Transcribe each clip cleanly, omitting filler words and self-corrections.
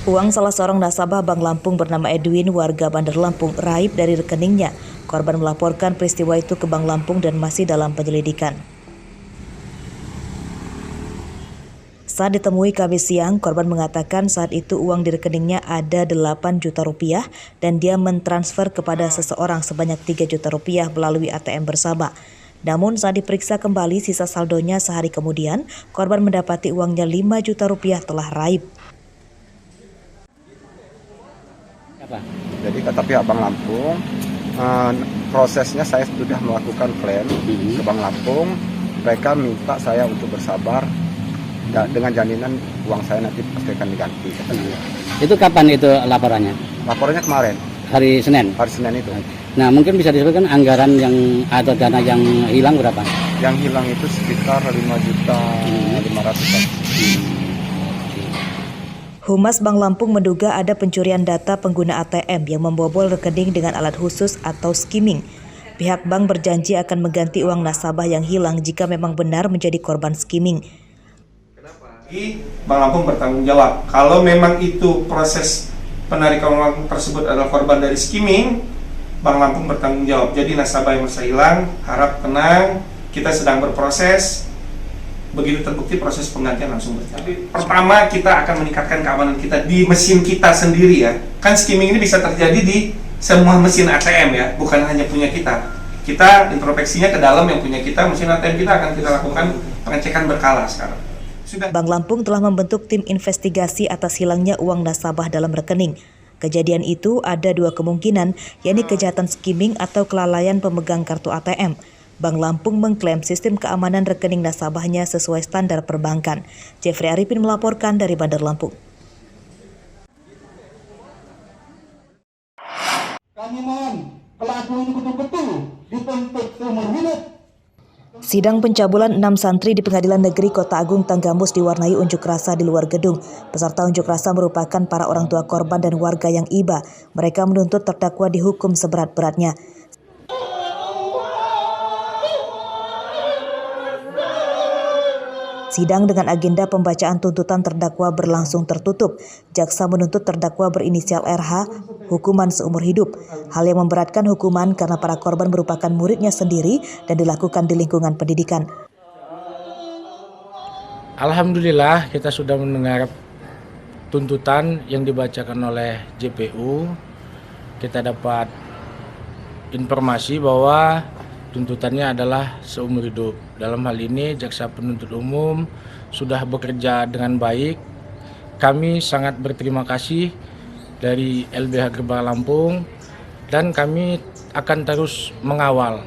Uang salah seorang nasabah Bank Lampung bernama Edwin, warga Bandar Lampung, raib dari rekeningnya. Korban melaporkan peristiwa itu ke Bank Lampung dan masih dalam penyelidikan. Saat ditemui Kamis siang, korban mengatakan saat itu uang di rekeningnya ada 8 juta rupiah dan dia mentransfer kepada seseorang sebanyak 3 juta rupiah melalui ATM bersama. Namun saat diperiksa kembali sisa saldonya sehari kemudian, korban mendapati uangnya 5 juta rupiah telah raib. Jadi kata pihak Bank Lampung, prosesnya saya sudah melakukan klaim ke Bank Lampung. Mereka minta saya untuk bersabar dengan jaminan uang saya nanti pasti akan diganti. Itu kapan itu laporannya? Laporannya kemarin. Hari Senin? Hari Senin itu. Nah, mungkin bisa disebutkan anggaran yang atau dana yang hilang berapa? Yang hilang itu sekitar 5.500.000. Humas Bank Lampung menduga ada pencurian data pengguna ATM yang membobol rekening dengan alat khusus atau skimming. Pihak bank berjanji akan mengganti uang nasabah yang hilang jika memang benar menjadi korban skimming. Bank Lampung bertanggung jawab. Kalau memang itu proses penarikan uang tersebut adalah korban dari skimming, Bank Lampung bertanggung jawab. Jadi nasabah yang merasa hilang, harap tenang, kita sedang berproses. Begitu terbukti proses penggantian langsung berjalan. Pertama, kita akan meningkatkan keamanan kita di mesin kita sendiri ya. Kan skimming ini bisa terjadi di semua mesin ATM ya, bukan hanya punya kita. Kita introspeksinya ke dalam yang punya kita, mesin ATM kita akan kita lakukan pengecekan berkala sekarang. Bank Lampung telah membentuk tim investigasi atas hilangnya uang nasabah dalam rekening. Kejadian itu ada 2 kemungkinan, yakni kejahatan skimming atau kelalaian pemegang kartu ATM. Bank Lampung mengklaim sistem keamanan rekening nasabahnya sesuai standar perbankan. Jeffrey Arifin melaporkan dari Bandar Lampung. Kami mohon pelaku ini betul-betul dituntut seumur hidup. Sidang pencabulan 6 santri di Pengadilan Negeri Kota Agung Tanggamus diwarnai unjuk rasa di luar gedung. Peserta unjuk rasa merupakan para orang tua korban dan warga yang iba. Mereka menuntut terdakwa dihukum seberat-beratnya. Sidang dengan agenda pembacaan tuntutan terdakwa berlangsung tertutup. Jaksa menuntut terdakwa berinisial RH hukuman seumur hidup. Hal yang memberatkan hukuman karena para korban merupakan muridnya sendiri dan dilakukan di lingkungan pendidikan. Alhamdulillah kita sudah mendengar tuntutan yang dibacakan oleh JPU. Kita dapat informasi bahwa tuntutannya adalah seumur hidup. Dalam hal ini jaksa penuntut umum sudah bekerja dengan baik. Kami sangat berterima kasih dari LBH Gerbang Lampung dan kami akan terus mengawal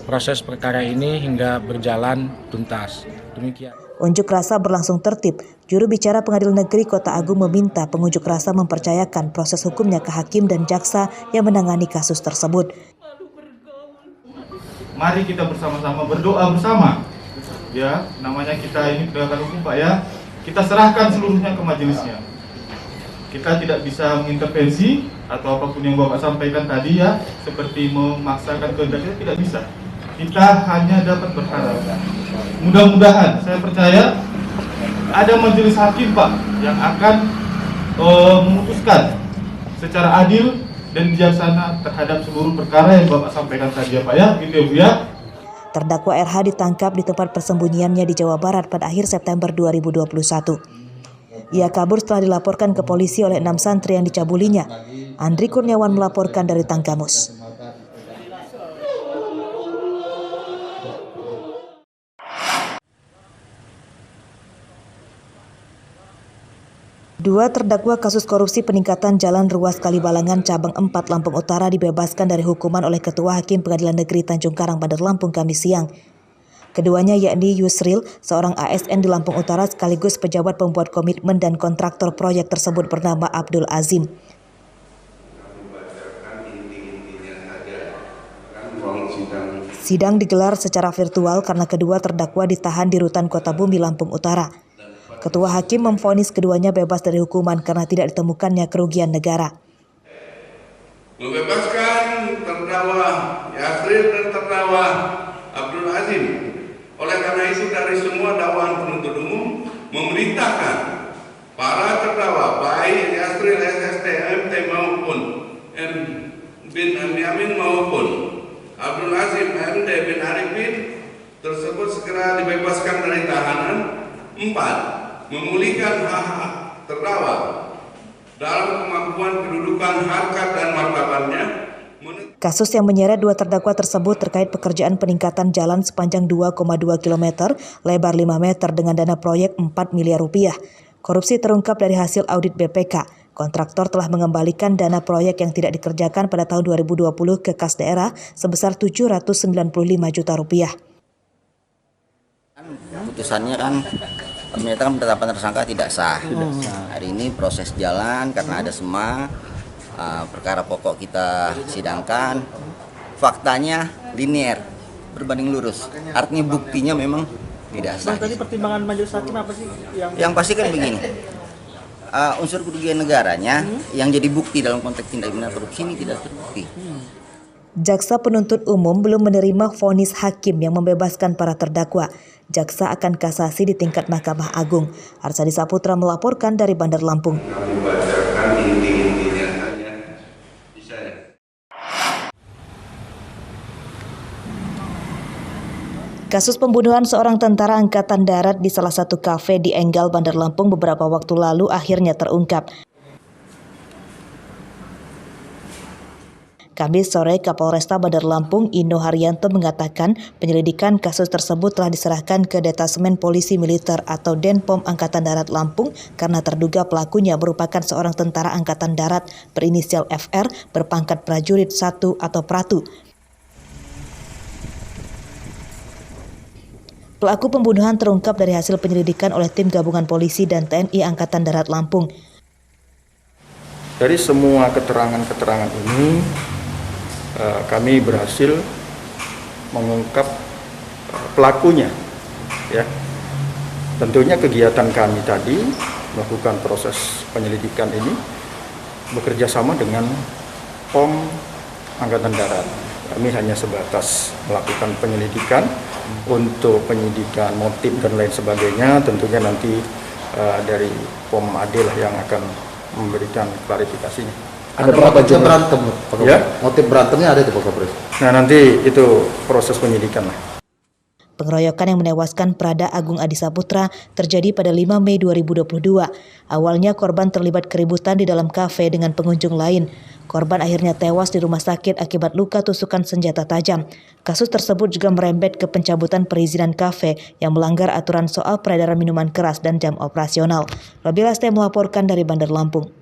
proses perkara ini hingga berjalan tuntas. Demikian. Unjuk rasa berlangsung tertib. Juru bicara Pengadilan Negeri Kota Agung meminta pengunjuk rasa mempercayakan proses hukumnya ke hakim dan jaksa yang menangani kasus tersebut. Mari kita bersama-sama berdoa bersama. Ya, namanya kita ini penegakan hukum Pak ya. Kita serahkan seluruhnya ke majelisnya. Kita tidak bisa mengintervensi atau apapun yang Bapak sampaikan tadi ya, seperti memaksakan kehendak kita tidak bisa. Kita hanya dapat berharap. Mudah-mudahan saya percaya ada majelis hakim Pak yang akan memutuskan secara adil dan bijaksana terhadap seluruh perkara yang Bapak sampaikan tadi ya Pak ya, gitu ya Bu ya. Terdakwa RH ditangkap di tempat persembunyiannya di Jawa Barat pada akhir September 2021. Ia kabur setelah dilaporkan ke polisi oleh 6 santri yang dicabulinya. Andri Kurniawan melaporkan dari Tanggamus. Dua terdakwa kasus korupsi peningkatan jalan ruas Kalibalangan cabang 4 Lampung Utara dibebaskan dari hukuman oleh Ketua Hakim Pengadilan Negeri Tanjung Karang Bandar Lampung Kamis siang. Keduanya yakni Yusril, seorang ASN di Lampung Utara sekaligus pejabat pembuat komitmen dan kontraktor proyek tersebut bernama Abdul Azim. Sidang digelar secara virtual karena kedua terdakwa ditahan di Rutan Kota Bumi Lampung Utara. Ketua Hakim memvonis keduanya bebas dari hukuman karena tidak ditemukannya kerugian negara. Membebaskan terdakwa Yusril dan terdakwa Abdul Azim. Oleh karena itu dari semua dakwaan penuntut umum memerintahkan para terdakwa baik Yasril SST MT maupun M bin Yamin maupun Abdul Azim MD bin Arifin tersebut segera dibebaskan dari tahanan. 4. Memulihkan hak-hak terdakwa dalam kemampuan kedudukan, harkat dan martabatnya. Kasus yang menyeret 2 terdakwa tersebut terkait pekerjaan peningkatan jalan sepanjang 2,2 km, lebar 5 meter dengan dana proyek 4 miliar rupiah. Korupsi terungkap dari hasil audit BPK. Kontraktor telah mengembalikan dana proyek yang tidak dikerjakan pada tahun 2020 ke kas daerah sebesar 795 juta rupiah. Putusannya kan menyatakan penetapan tersangka tidak sah. Hari ini proses jalan karena ada SEMA. Perkara pokok kita sidangkan, faktanya linear, berbanding lurus. Artinya buktinya memang tidak sah. Tadi pertimbangan majelis hakim apa sih? Yang pasti kan begini, unsur kerugian negaranya yang jadi bukti dalam konteks tindak pidana korupsi ini tidak terbukti. Jaksa penuntut umum belum menerima vonis hakim yang membebaskan para terdakwa. Jaksa akan kasasi di tingkat Mahkamah Agung. Arsadi Saputra melaporkan dari Bandar Lampung. Membacakan inti-intinya saja. Bisa ya? Kasus pembunuhan seorang tentara Angkatan Darat di salah satu kafe di Enggal, Bandar Lampung beberapa waktu lalu akhirnya terungkap. Kamis sore, Kapolresta Bandar Lampung Ino Haryanto mengatakan penyelidikan kasus tersebut telah diserahkan ke Detasemen Polisi Militer atau Denpom Angkatan Darat Lampung karena terduga pelakunya merupakan seorang tentara Angkatan Darat berinisial FR berpangkat prajurit 1 atau Pratu. Pelaku pembunuhan terungkap dari hasil penyelidikan oleh tim gabungan polisi dan TNI Angkatan Darat Lampung. Dari semua keterangan-keterangan ini, kami berhasil mengungkap pelakunya. Ya, tentunya kegiatan kami tadi melakukan proses penyelidikan ini bekerja sama dengan POM Angkatan Darat. Kami hanya sebatas melakukan penyelidikan untuk penyidikan motif dan lain sebagainya. Tentunya nanti dari POM AD lah yang akan memberikan klarifikasinya. Ada berapa jam berantem? Ya? Motif berantemnya ada itu Pak Kapolres? Nah nanti itu proses penyidikan lah. Pengeroyokan yang menewaskan Prada Agung Adi Saputra terjadi pada 5 Mei 2022. Awalnya korban terlibat keributan di dalam kafe dengan pengunjung lain. Korban akhirnya tewas di rumah sakit akibat luka tusukan senjata tajam. Kasus tersebut juga merembet ke pencabutan perizinan kafe yang melanggar aturan soal peredaran minuman keras dan jam operasional. Robi Leste melaporkan dari Bandar Lampung.